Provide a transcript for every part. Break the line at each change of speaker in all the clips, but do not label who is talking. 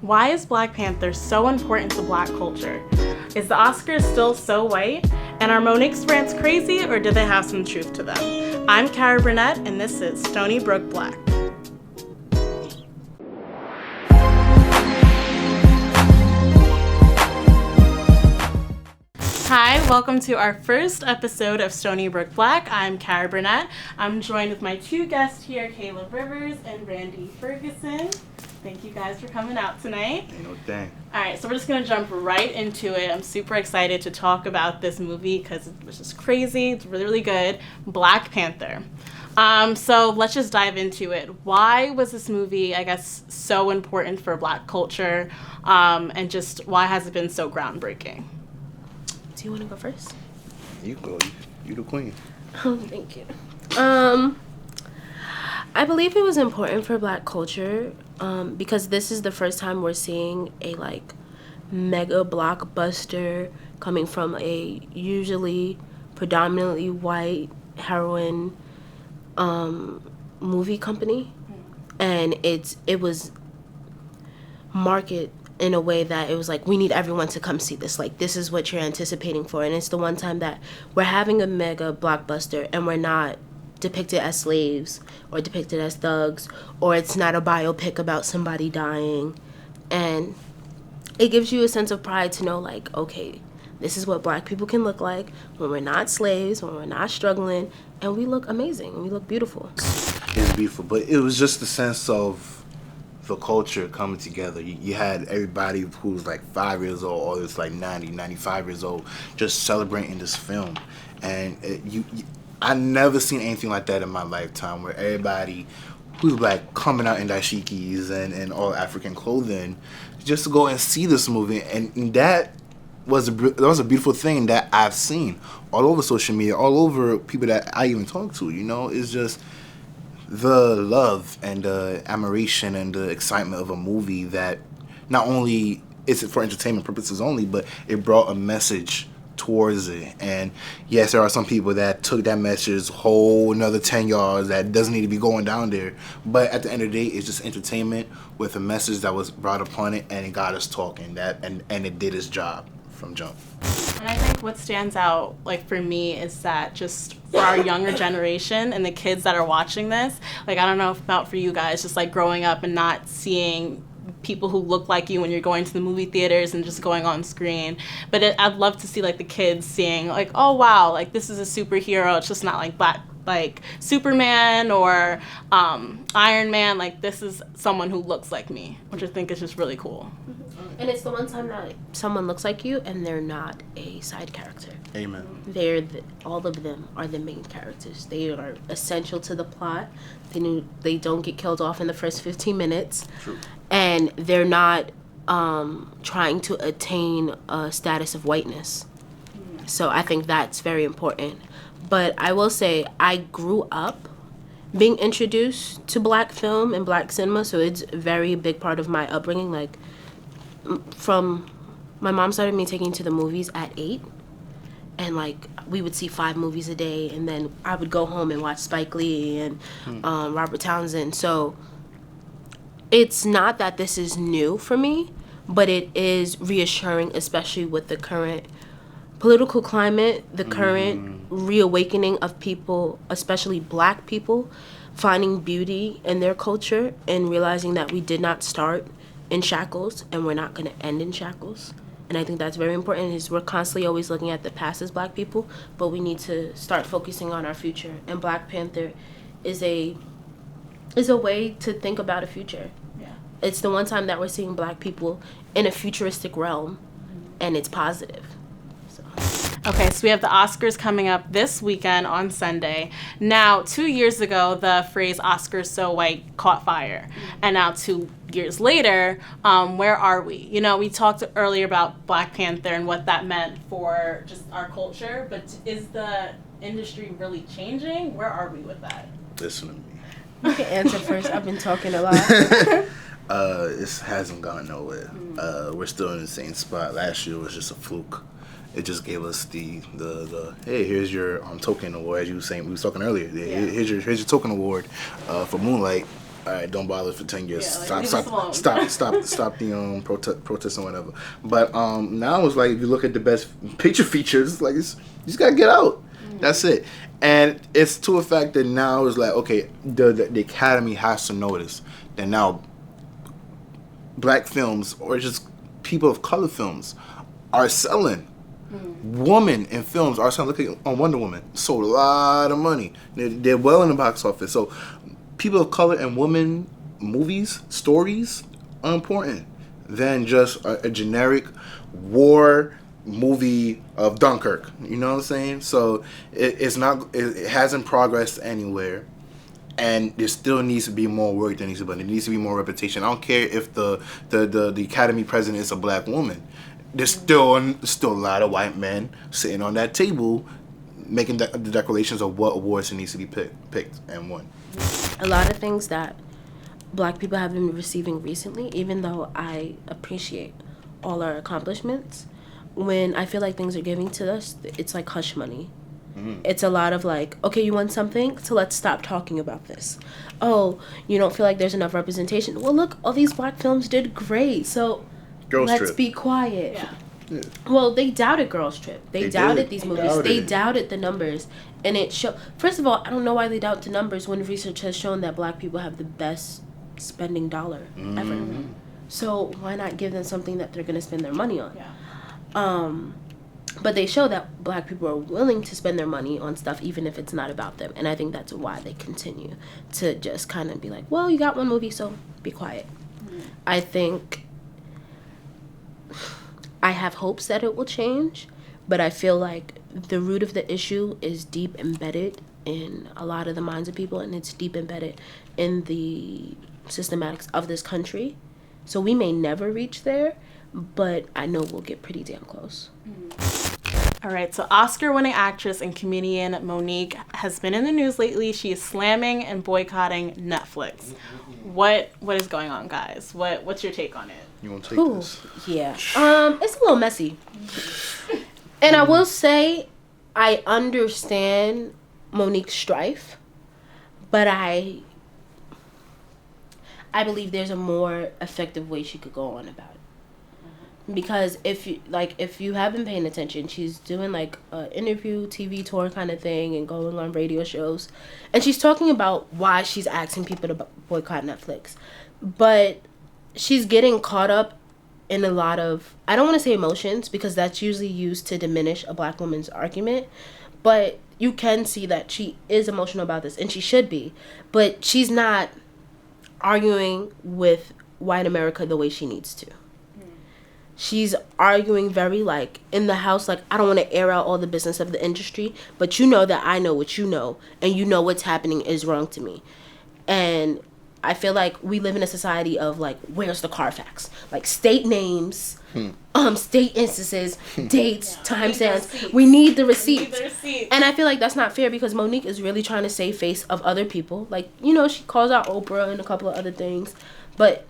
Why is Black Panther so important to Black culture? Is the Oscars still so white? And are Monique's rants crazy, or do they have some truth to them? I'm Kara Burnett, and this is Stony Brook Black. Hi, welcome to our first episode of Stony Brook Black. I'm Kara Burnett. I'm joined with my two guests here, Kayla Rivers and Randy Ferguson. Thank you guys for coming out tonight.
Ain't no thing.
All right, so we're just going to jump right into it. I'm super excited to talk about this movie because it was just crazy. It's really, really good. Black Panther. So let's just dive into it. Why was this movie, I guess, so important for Black culture? And just why has it been so groundbreaking?
Do you want to go first?
You go. You the queen.
Oh, thank you. I believe it was important for Black culture because this is the first time we're seeing a mega blockbuster coming from a usually predominantly white heroine movie company, and it was marketed in a way that it was like, we need everyone to come see this. Like, this is what you're anticipating for, and it's the one time that we're having a mega blockbuster and we're not depicted as slaves or depicted as thugs, or it's not a biopic about somebody dying. And it gives you a sense of pride to know, like, okay, this is what Black people can look like when we're not slaves, when we're not struggling, and we look amazing, we look beautiful.
It's beautiful, but it was just the sense of the culture coming together. You had everybody who's like 5 years old, or it's like 90, 95 years old, just celebrating this film. And I never seen anything like that in my lifetime, where everybody who's Black coming out in dashikis and all African clothing just to go and see this movie. And that was a beautiful thing that I've seen all over social media, all over people that I even talk to. It's just the love and the admiration and the excitement of a movie that not only is it for entertainment purposes only, but it brought a message towards it. And yes, there are some people that took that message whole another 10 yards that doesn't need to be going down there, but at the end of the day, it's just entertainment with a message that was brought upon it, and it got us talking, and it did its job from jump.
And I think what stands out, for me, is that just for our younger generation and the kids that are watching this, I don't know about for you guys, just growing up and not seeing people who look like you when you're going to the movie theaters and just going on screen. But I'd love to see the kids seeing oh wow, this is a superhero. It's just not like Superman or Iron Man. This is someone who looks like me, which I think is just really cool.
And it's the one time that someone looks like you and they're not a side character.
Amen.
All of them are the main characters. They are essential to the plot. They don't get killed off in the first 15 minutes.
True.
And they're not trying to attain a status of whiteness. So I think that's very important. But I will say, I grew up being introduced to Black film and Black cinema, so it's a very big part of my upbringing. From my mom started me taking to the movies at 8, and we would see 5 movies a day, and then I would go home and watch Spike Lee and Robert Townsend. So it's not that this is new for me, but it is reassuring, especially with the current political climate, the current reawakening of people, especially Black people, finding beauty in their culture and realizing that we did not start in shackles and we're not going to end in shackles. And I think that's very important, is we're constantly always looking at the past as Black people, but we need to start focusing on our future. And Black Panther is a way to think about a future.
Yeah.
It's the one time that we're seeing Black people in a futuristic realm, and it's positive.
Okay, so we have the Oscars coming up this weekend on Sunday. Now, 2 years ago, the phrase "Oscars so white" caught fire. And now 2 years later, where are we? We talked earlier about Black Panther and what that meant for just our culture, but is the industry really changing? Where are we with that?
Listen to me.
You can answer first. I've been talking a lot.
It hasn't gone nowhere. We're still in the same spot. Last year was just a fluke. It just gave us the hey, here's your token award, as you were saying, we was talking earlier. Yeah. Here's your token award for Moonlight. All right, don't bother for 10 years.
Yeah, like,
Stop the protest and whatever. But now it's like, if you look at the best picture features, like, you just gotta get out. That's it. And it's to a fact that now it's like, okay, the Academy has to notice that now black films, or just people of color films, are selling. Women in films are selling. Look at Wonder Woman. Sold a lot of money. They're well in the box office. So people of color and women movies, stories are important than just a generic war movie of Dunkirk. You know what I'm saying? So it hasn't progressed anywhere. And there still needs to be more work that needs to be done. There needs to be more reputation. I don't care if the Academy president is a black woman. There's still a lot of white men sitting on that table making the declarations of what awards needs to be picked and won.
A lot of things that black people have been receiving recently, even though I appreciate all our accomplishments, when I feel like things are giving to us, it's like hush money. It's a lot of like, okay, you want something, so let's stop talking about this. Oh, you don't feel like there's enough representation. Well, look, all these black films did great, so let's be quiet.
Yeah.
Well, they doubted Girls Trip. They doubted
did.
these movies. They doubted the numbers. And it showed. First of all, I don't know why they doubt the numbers when research has shown that black people have the best spending dollar ever. So why not give them something that they're going to spend their money on?
Yeah.
But they show that black people are willing to spend their money on stuff even if it's not about them. And I think that's why they continue to just kind of be like, well, you got one movie, so be quiet. I think I have hopes that it will change, but I feel like the root of the issue is deep embedded in a lot of the minds of people, and it's deep embedded in the systematics of this country. So we may never reach there, but I know we'll get pretty damn close.
All right, so Oscar-winning actress and comedian Monique has been in the news lately. She is slamming and boycotting Netflix. What is going on, guys? What's your take on it?
You want to take this?
Yeah. It's a little messy. And I will say, I understand Monique's strife, but I believe there's a more effective way she could go on about it. Because if you have been paying attention, she's doing like an interview, TV tour kind of thing, and going on radio shows, and she's talking about why she's asking people to boycott Netflix, but she's getting caught up in a lot of, I don't want to say emotions, because that's usually used to diminish a black woman's argument, but you can see that she is emotional about this, and she should be, but she's not arguing with white America the way she needs to. She's arguing very, like, in the house, like, I don't want to air out all the business of the industry, but you know that I know what you know, and you know what's happening is wrong to me. And I feel like we live in a society of, like, where's the Carfax? Like, state names, state instances, dates, timestamps. We need the receipts. And I feel like that's not fair, because Monique is really trying to save face of other people. Like, you know, she calls out Oprah and a couple of other things, but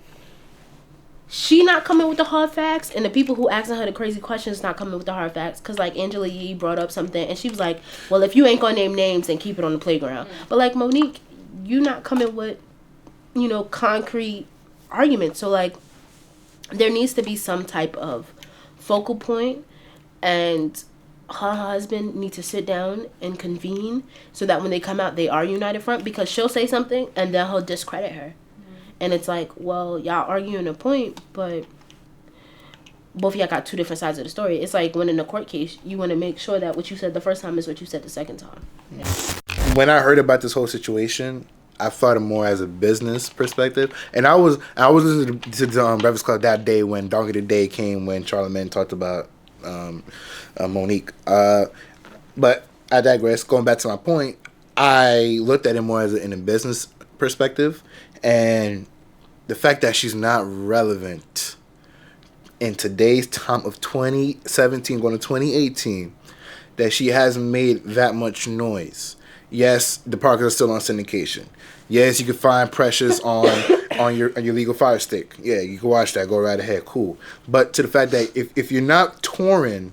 she not coming with the hard facts, and the people who asking her the crazy questions not coming with the hard facts. Because, like, Angela Yee brought up something, and she was like, well, if you ain't gonna name names, then keep it on the playground. But, like, Monique, you not coming with, you know, concrete arguments. So, like, there needs to be some type of focal point, and her husband need to sit down and convene so that when they come out, they are united front, because she'll say something, and then he'll discredit her. And it's like, well, y'all arguing a point, but both of y'all got two different sides of the story. It's like when in a court case, you want to make sure that what you said the first time is what you said the second time.
Yeah. When I heard about this whole situation, I thought it more as a business perspective. And I was listening to the Breakfast Club that day when Donkey of the Day came, when Charlamagne talked about Monique. But I digress. Going back to my point, I looked at it more as in a business perspective. And the fact that she's not relevant in today's time of 2017 going to 2018, that she hasn't made that much noise. Yes, the Parkers are still on syndication. Yes, you can find Precious on your legal fire stick. Yeah, you can watch that. Go right ahead. Cool. But to the fact that if you're not touring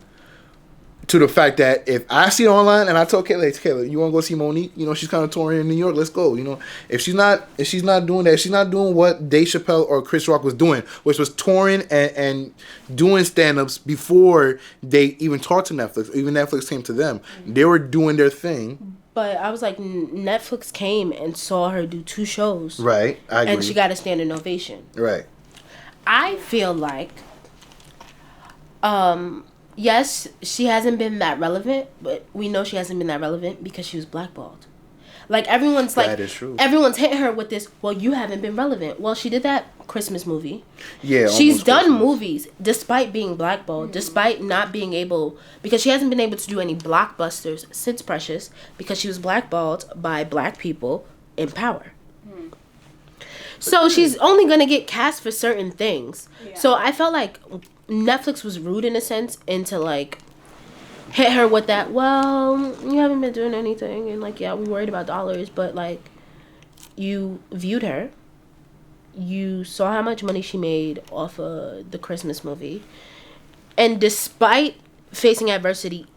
to the fact that if I see it online and I told Kayla, you want to go see Monique? You know, she's kind of touring in New York. Let's go. You know, if she's not doing that, if she's not doing what Dave Chappelle or Chris Rock was doing, which was touring and doing stand-ups before they even talked to Netflix. Even Netflix came to them. They were doing their thing.
But I was like, Netflix came and saw her do 2 shows.
Right, I agree.
And she got a standing ovation.
Right.
I feel like, yes, she hasn't been that relevant, but we know she hasn't been that relevant because she was blackballed. Like, everyone's like,
that is true.
Everyone's hitting her with this, well, you haven't been relevant. Well, she did that Christmas movie.
Yeah,
she's done
Christmas.
movies despite being blackballed, despite not being able, because she hasn't been able to do any blockbusters since Precious because she was blackballed by black people in power. So she's only going to get cast for certain things. Yeah. So I felt like Netflix was rude in a sense into like hit her with that, well, you haven't been doing anything, and like, yeah, we worried about dollars, but like, you viewed her, you saw how much money she made off of the Christmas movie, and despite facing adversity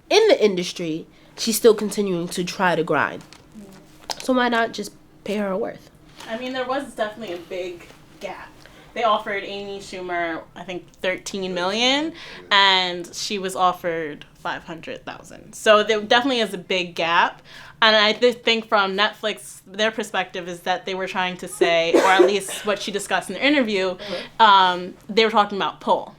in the industry, she's still continuing to try to grind. So why not just pay her worth?
I mean, there was definitely a big gap. They offered Amy Schumer, I think, $13 million, and she was offered $500,000. So there definitely is a big gap. And I think from Netflix, their perspective is that they were trying to say, or at least what she discussed in the interview, they were talking about pull.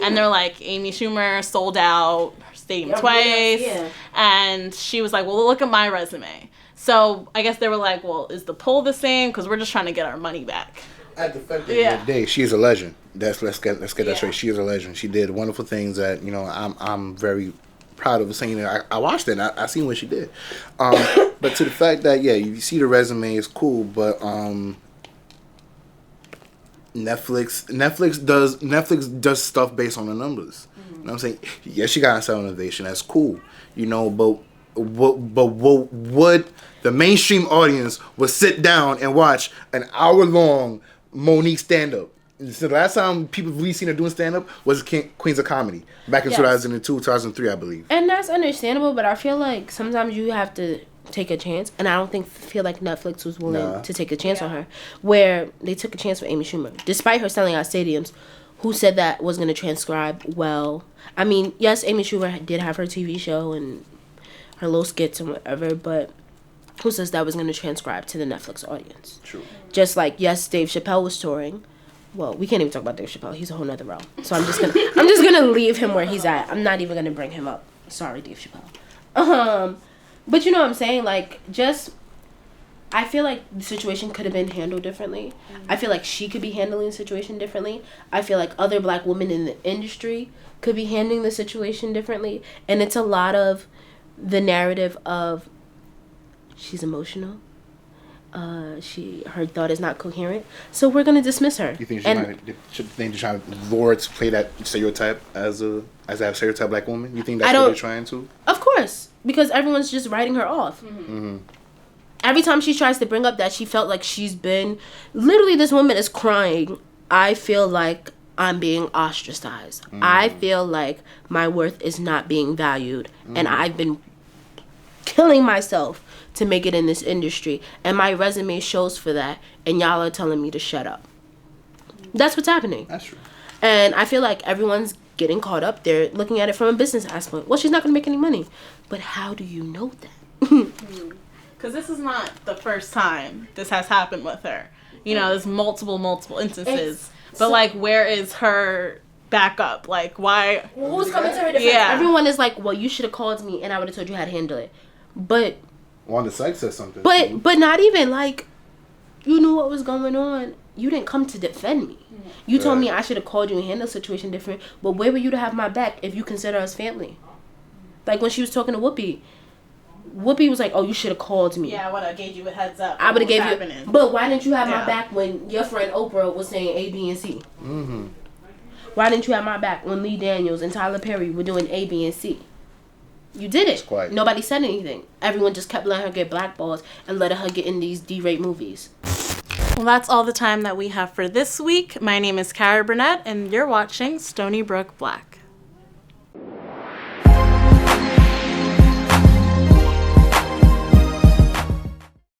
And they're like, Amy Schumer sold out her stadium twice. Yeah. And she was like, well, look at my resume. So I guess they were like, well, is the pull the same? Because we're just trying to get our money back.
At the end of the day, she is a legend. Let's get that straight. She is a legend. She did wonderful things that, you know, I'm very proud of saying that. I watched it and I seen what she did. But to the fact that, yeah, you see the resume is cool, but Netflix does stuff based on the numbers. Mm-hmm. You know what I'm saying? Yes, she got a selling innovation. That's cool. You know, but what the mainstream audience would sit down and watch an hour-long Monique stand-up. So the last time people really seen her doing stand-up was Queens of Comedy back in 2002, 2003, I believe.
And that's understandable, but I feel like sometimes you have to take a chance, and I don't feel like Netflix was willing to take a chance on her, where they took a chance with Amy Schumer. Despite her selling out stadiums, who said that was going to transcribe well? I mean, yes, Amy Schumer did have her TV show and her little skits and whatever, but who says that was going to transcribe to the Netflix audience? True. Just like, yes, Dave Chappelle was touring. Well, we can't even talk about Dave Chappelle. He's a whole nother realm. So I'm just gonna leave him where he's at. I'm not even gonna bring him up. Sorry, Dave Chappelle. But you know what I'm saying? Like, just, I feel like the situation could have been handled differently. I feel like she could be handling the situation differently. I feel like other black women in the industry could be handling the situation differently. And it's a lot of the narrative of she's emotional. Her thought is not coherent, so we're gonna dismiss her.
You think they're trying to lure to play that stereotype as a stereotype black woman? You think that's what they're trying to?
Of course, because everyone's just writing her off. Mm-hmm. Every time she tries to bring up that she felt like she's been, literally, this woman is crying. I feel like I'm being ostracized. Mm-hmm. I feel like my worth is not being valued, and I've been killing myself to make it in this industry, and my resume shows for that, and y'all are telling me to shut up. That's what's happening.
That's true.
And I feel like everyone's getting caught up there looking at it from a business aspect. Well, she's not going to make any money. But how do you know that?
Because this is not the first time this has happened with her. You know, there's multiple instances. But, like, where is her backup? Like, why?
Well, who's coming to her defense? Yeah. Everyone is like, well, you should have called me, and I would have told you how to handle it. But
Wanda Sykes said something.
But not even, like, you knew what was going on. You didn't come to defend me. You told me I should have called you and handled the situation different. But where were you to have my back if you consider us family? Like, when she was talking to Whoopi was like, oh, you should have called me.
Yeah, I would have gave you a heads up.
I would have gave you. But why didn't you have my back when your friend Oprah was saying A, B, and C? Mm-hmm. Why didn't you have my back when Lee Daniels and Tyler Perry were doing A, B, and C? You did it. Nobody said anything. Everyone just kept letting her get blackballed and letting her get in these D-rate movies.
Well, that's all the time that we have for this week. My name is Kara Burnett, and you're watching Stony Brook Black.